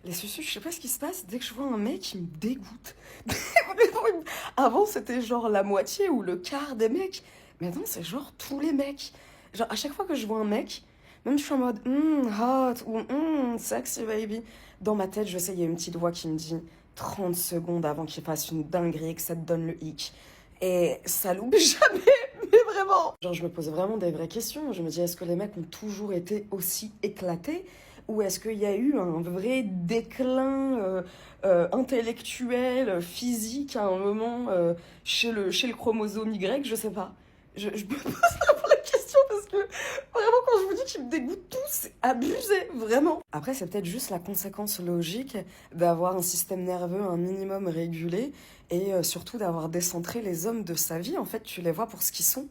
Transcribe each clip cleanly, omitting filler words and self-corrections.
Les sucus, je sais pas ce qui se passe, dès que je vois un mec, il me dégoûte. Avant, c'était genre la moitié ou le quart des mecs. Maintenant, c'est genre tous les mecs. Genre, à chaque fois que je vois un mec, même je suis en mode hot ou sexy baby. Dans ma tête, je sais, il y a une petite voix qui me dit 30 secondes avant qu'il fasse une dinguerie et que ça te donne le hic. Et ça loupe jamais, mais vraiment. Genre, je me pose vraiment des vraies questions. Je me dis, est-ce que les mecs ont toujours été aussi éclatés? Ou est-ce qu'il y a eu un vrai déclin intellectuel, physique à un moment chez le chromosome Y? Je sais pas. Je me pose la vraie question parce que vraiment, quand je vous dis qu'ils me dégoûtent tous, c'est abusé, vraiment. Après, c'est peut-être juste la conséquence logique d'avoir un système nerveux un minimum régulé et surtout d'avoir décentré les hommes de sa vie. En fait, tu les vois pour ce qu'ils sont.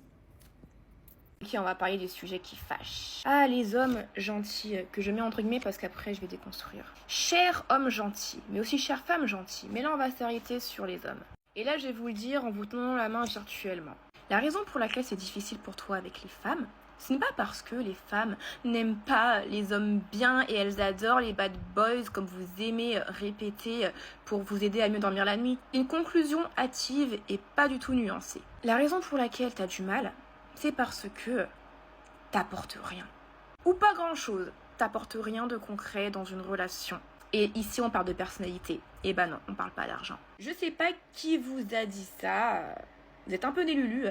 Ok, on va parler des sujets qui fâchent. Ah, les hommes gentils, que je mets entre guillemets parce qu'après je vais déconstruire. Chers hommes gentils, mais aussi chères femmes gentilles. Mais là, on va s'arrêter sur les hommes. Et là, je vais vous le dire en vous tenant la main virtuellement. La raison pour laquelle c'est difficile pour toi avec les femmes, ce n'est pas parce que les femmes n'aiment pas les hommes bien et elles adorent les bad boys comme vous aimez répéter pour vous aider à mieux dormir la nuit. Une conclusion hâtive et pas du tout nuancée. La raison pour laquelle tu as du mal, c'est parce que t'apportes rien. Ou pas grand-chose. T'apportes rien de concret dans une relation. Et ici, on parle de personnalité. Eh ben non, on parle pas d'argent. Je sais pas qui vous a dit ça. Vous êtes un peu des lulus.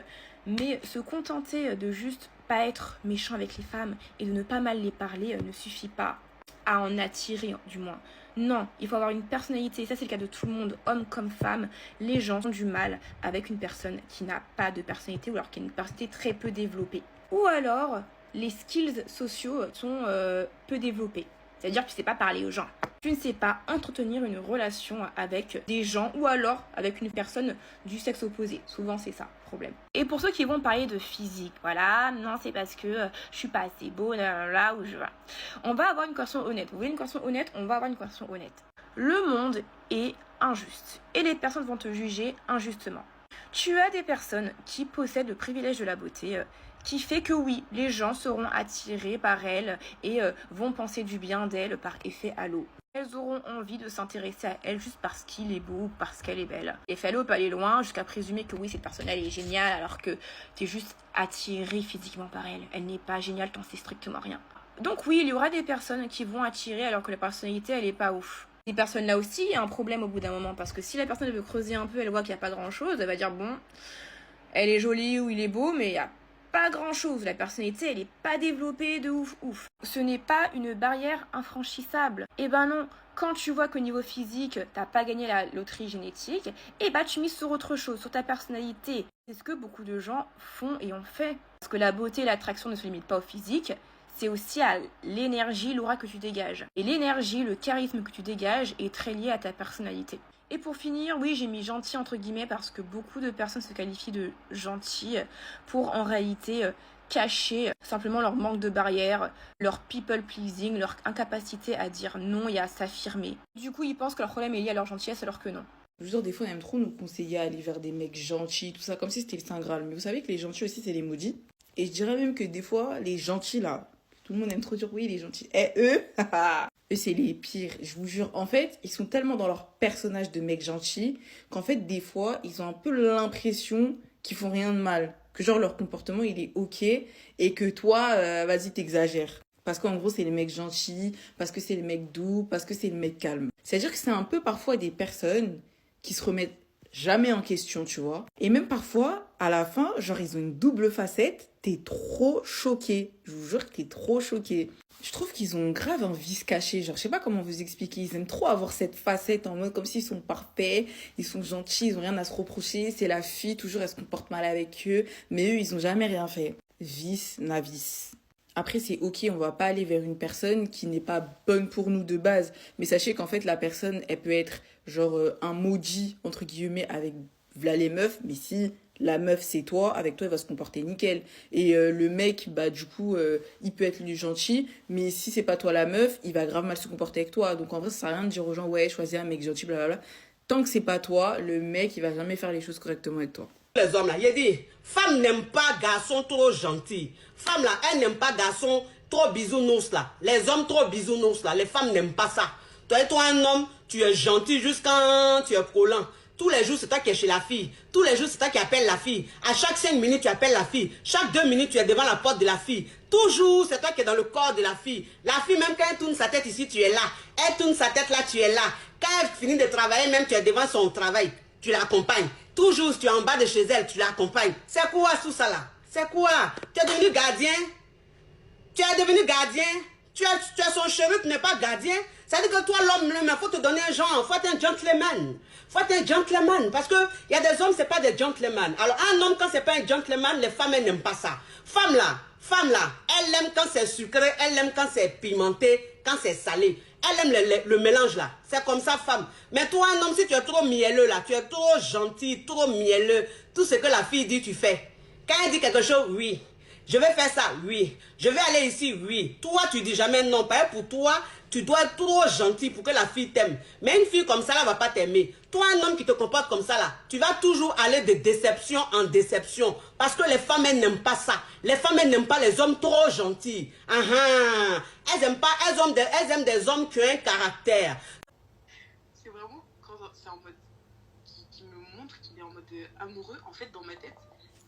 Mais se contenter de juste pas être méchant avec les femmes et de ne pas mal les parler ne suffit pas à en attirer, du moins. Non, il faut avoir une personnalité, ça c'est le cas de tout le monde, homme comme femme. Les gens ont du mal avec une personne qui n'a pas de personnalité ou alors qui a une personnalité très peu développée. Ou alors, les skills sociaux sont peu développés. C'est-à-dire que tu ne sais pas parler aux gens. Tu ne sais pas entretenir une relation avec des gens ou alors avec une personne du sexe opposé. Souvent, c'est ça le problème. Et pour ceux qui vont parler de physique, voilà, non, c'est parce que je suis pas assez beau, là où je vais. On va avoir une question honnête. Vous voulez une question honnête? On va avoir une question honnête. Le monde est injuste et les personnes vont te juger injustement. Tu as des personnes qui possèdent le privilège de la beauté, qui fait que oui, les gens seront attirés par elles et vont penser du bien d'elles par effet halo. Elles auront envie de s'intéresser à elle juste parce qu'il est beau ou parce qu'elle est belle. L'effet halo peut aller loin jusqu'à présumer que oui, cette personne-là elle est géniale alors que tu es juste attiré physiquement par elle. Elle n'est pas géniale, t'en sais strictement rien. Donc oui, il y aura des personnes qui vont attirer alors que la personnalité elle est pas ouf. Ces personnes-là aussi, il y a un problème au bout d'un moment parce que si la personne veut creuser un peu, elle voit qu'il n'y a pas grand-chose, elle va dire bon, elle est jolie ou il est beau, mais il y a pas grand chose, la personnalité elle est pas développée de ouf. Ce n'est pas une barrière infranchissable. Eh ben non, quand tu vois qu'au niveau physique t'as pas gagné la loterie génétique, eh ben tu mises sur autre chose, sur ta personnalité. C'est ce que beaucoup de gens font et ont fait. Parce que la beauté et l'attraction ne se limitent pas au physique, c'est aussi à l'énergie, l'aura que tu dégages. Et l'énergie, le charisme que tu dégages est très lié à ta personnalité. Et pour finir, oui, j'ai mis gentil entre guillemets parce que beaucoup de personnes se qualifient de gentil pour en réalité cacher simplement leur manque de barrière, leur people pleasing, leur incapacité à dire non et à s'affirmer. Du coup, ils pensent que leur problème est lié à leur gentillesse alors que non. Je veux dire, des fois, on aime trop nous conseiller à aller vers des mecs gentils, tout ça, comme si c'était le Saint Graal. Mais vous savez que les gentils aussi, c'est les maudits. Et je dirais même que des fois, les gentils, là, tout le monde aime trop dire oui, les gentils. Et eux, eux, c'est les pires. Je vous jure, en fait, ils sont tellement dans leur personnage de mec gentil qu'en fait, des fois, ils ont un peu l'impression qu'ils font rien de mal. Que genre, leur comportement, il est ok et que toi, vas-y, t'exagères. Parce qu'en gros, c'est les mecs gentils, parce que c'est les mecs doux, parce que c'est les mecs calmes. C'est-à-dire que c'est un peu parfois des personnes qui se remettent jamais en question, tu vois. Et même parfois, à la fin, genre, ils ont une double facette. T'es trop choqué. Je vous jure que t'es trop choqué. Je trouve qu'ils ont grave un vice caché. Genre, je sais pas comment vous expliquer. Ils aiment trop avoir cette facette en mode comme s'ils sont parfaits. Ils sont gentils, ils ont rien à se reprocher. C'est la fille, toujours elle se comporte mal avec eux. Mais eux, ils ont jamais rien fait. Vice, navis. Après, c'est ok, on va pas aller vers une personne qui n'est pas bonne pour nous de base. Mais sachez qu'en fait, la personne, elle peut être genre un maudit, entre guillemets, avec v'là les meufs. Mais si la meuf, c'est toi, avec toi, elle va se comporter nickel. Et le mec, bah du coup, il peut être lui gentil. Mais si c'est pas toi la meuf, il va grave mal se comporter avec toi. Donc en vrai, ça sert à rien de dire aux gens, ouais, choisis un mec gentil, blablabla. Tant que c'est pas toi, le mec, il va jamais faire les choses correctement avec toi. Les hommes là, il dit, femme n'aime pas garçon trop gentil. Femme là, elle n'aime pas garçon trop bisounours là. Les hommes trop bisounours là, les femmes n'aiment pas ça. Toi, un homme, tu es gentil jusqu'à tu es collant. Tous les jours, c'est toi qui es chez la fille. Tous les jours, c'est toi qui appelles la fille. À chaque 5 minutes, tu appelles la fille. Chaque 2 minutes, tu es devant la porte de la fille. Toujours, c'est toi qui es dans le corps de la fille. La fille, même quand elle tourne sa tête ici, tu es là. Elle tourne sa tête là, tu es là. Quand elle finit de travailler, même tu es devant son travail. Tu l'accompagnes. Toujours, tu es en bas de chez elle, tu l'accompagnes. C'est quoi tout ça là? C'est quoi? Tu es devenu gardien? Tu es devenu gardien? Tu es son chéri, tu n'es pas gardien? Ça veut dire que toi, l'homme, il faut te donner un genre. Il faut être un gentleman. Il faut être un gentleman. Parce qu'il y a des hommes, ce n'est pas des gentlemen. Alors, un homme, quand ce n'est pas un gentleman, les femmes, elles n'aiment pas ça. Femme là, elle aime quand c'est sucré, elle aime quand c'est pimenté, quand c'est salé. Elle aime le mélange là. C'est comme ça, femme. Mais toi, un homme, si tu es trop mielleux là, tu es trop gentil, trop mielleux, tout ce que la fille dit, tu fais. Quand elle dit quelque chose, oui. Je vais faire ça, oui. Je vais aller ici, oui. Toi, tu dis jamais non. Parce que pour toi, tu dois être trop gentil pour que la fille t'aime. Mais une fille comme ça, là, va pas t'aimer. Toi, un homme qui te comporte comme ça, là, tu vas toujours aller de déception en déception. Parce que les femmes, elles n'aiment pas ça. Les femmes, elles n'aiment pas les hommes trop gentils. Elles aiment pas, elles aiment des hommes qui ont un caractère. C'est vraiment quand c'est en mode qui me montre qu'il est en mode amoureux. En fait, dans ma tête,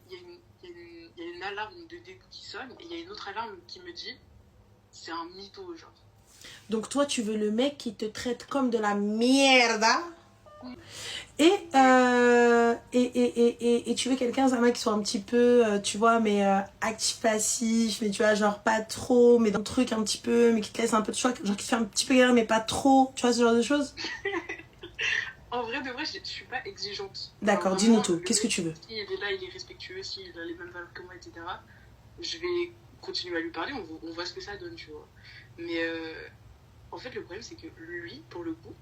il y a une alarme de dégoût qui sonne et il y a une autre alarme qui me dit c'est un mytho, genre. Donc toi, tu veux le mec qui te traite comme de la merde. Et tu veux quelqu'un, un mec qui soit un petit peu, tu vois, mais actif-passif, mais tu vois, genre pas trop, mais dans le truc un petit peu, mais qui te laisse un peu de choix, genre qui te fait un petit peu galère, mais pas trop, tu vois, ce genre de choses. En vrai, de vrai, je suis pas exigeante. D'accord, Enfin, dis-nous vraiment, tout, qu'est-ce que tu veux? Si il est là, il est respectueux, s'il a les mêmes valeurs que moi, etc., je vais continuer à lui parler, on voit ce que ça donne, tu vois. Mais en fait, le problème, c'est que lui, pour le coup,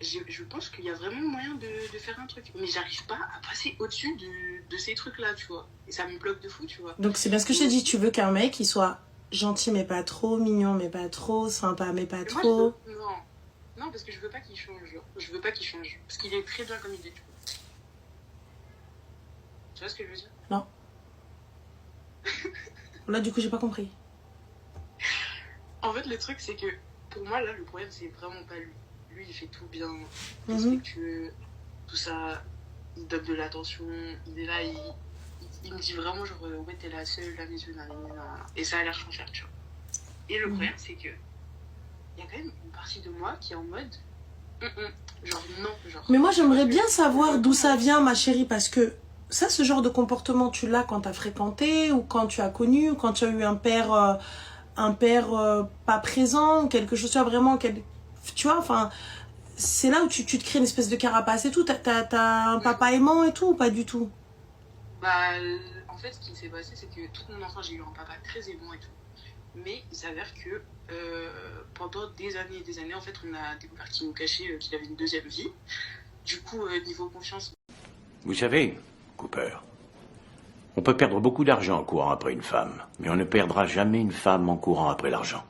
je pense qu'il y a vraiment moyen de faire un truc. Mais j'arrive pas à passer au-dessus de ces trucs-là, tu vois. Et ça me bloque de fou, tu vois. Donc c'est bien ce que je te dis, tu veux qu'un mec, il soit gentil mais pas trop, mignon mais pas trop, sympa mais pas trop. Non, parce que je veux pas qu'il change, genre. Je veux pas qu'il change. Parce qu'il est très bien comme il est, tu vois. Tu vois ce que je veux dire? Non. Là, du coup, j'ai pas compris. En fait, le truc, c'est que pour moi, là, le problème, c'est vraiment pas lui. Lui, il fait tout bien, respectueux, tout ça. Il donne de l'attention. Il est là, il me dit vraiment, genre, ouais, t'es la seule, la maison, et ça a l'air sincère, tu vois. Et le problème, c'est que il y a quand même une partie de moi qui est en mode, genre, non, genre. Mais moi, j'aimerais bien savoir d'où ça vient, ma chérie, parce que ça, ce genre de comportement, tu l'as quand t'as fréquenté, ou quand tu as connu, ou quand tu as eu un père pas présent, ou quelque chose, tu vois, vraiment, tu vois, enfin, c'est là où tu te crées une espèce de carapace et tout. T'as un papa aimant et tout, ou pas du tout? Bah, en fait, ce qui s'est passé, c'est que toute mon enfance, j'ai eu un papa très aimant et tout. Mais il s'avère que pendant des années et des années, en fait, on a découvert qu'il nous cachait qu'il avait une deuxième vie. Du coup, niveau confiance... Vous savez, Cooper, on peut perdre beaucoup d'argent en courant après une femme, mais on ne perdra jamais une femme en courant après l'argent.